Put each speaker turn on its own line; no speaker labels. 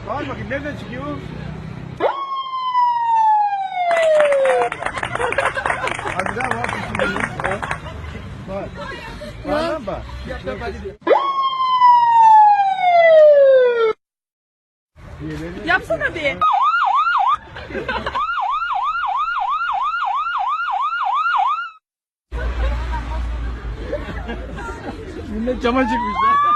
Bağır bakayım nereden çıkıyor? Hadi daha var şimdi. Bak. Var lan bak.
Yapsana bir.
Millet cama çıkmış lan.